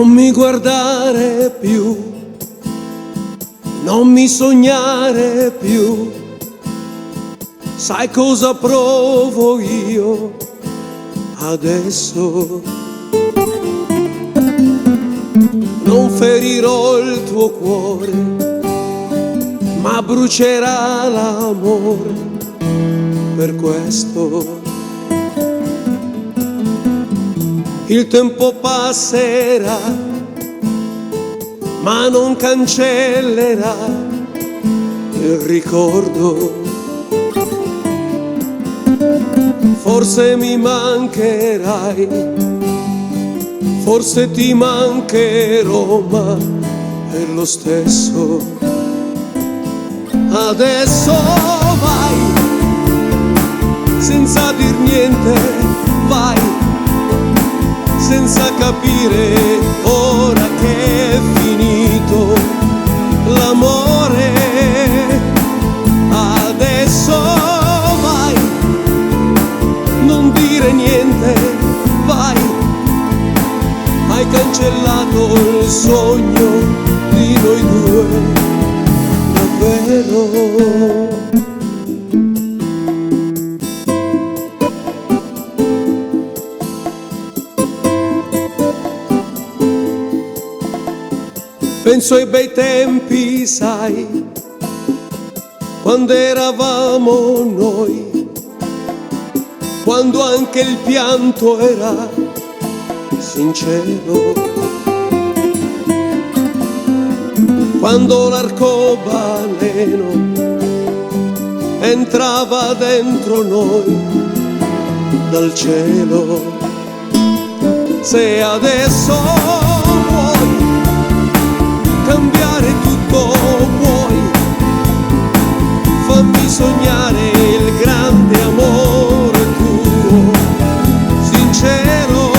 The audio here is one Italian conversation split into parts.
Non mi guardare più, non mi sognare più, sai cosa provo io adesso? Non ferirò il tuo cuore, ma brucerà l'amore per questo. Il tempo passerà, ma non cancellerà il ricordo. Forse mi mancherai, forse ti mancherò, ma è lo stesso. Adesso vai, senza dir niente, vai, senza capire ora che è finito l'amore. Adesso vai, non dire niente, vai, hai cancellato il sogno di noi due, davvero. Penso ai bei tempi, sai, quando eravamo noi, quando anche il pianto era sincero, quando l'arcobaleno entrava dentro noi dal cielo. Se adesso vuoi cambiare tutto, puoi, fammi sognare il grande amore tuo, sincero.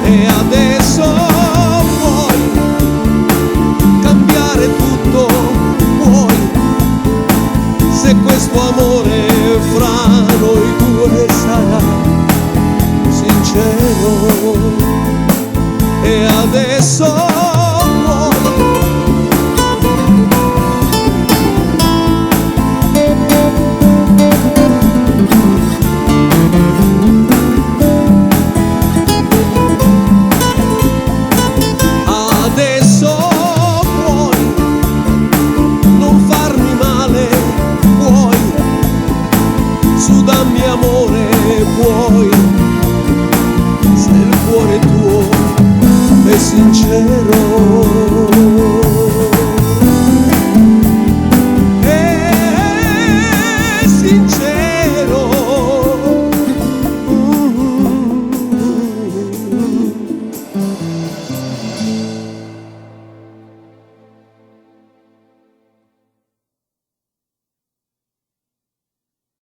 E adesso vuoi cambiare tutto, puoi, se questo amore fra noi due sarà sincero. E adesso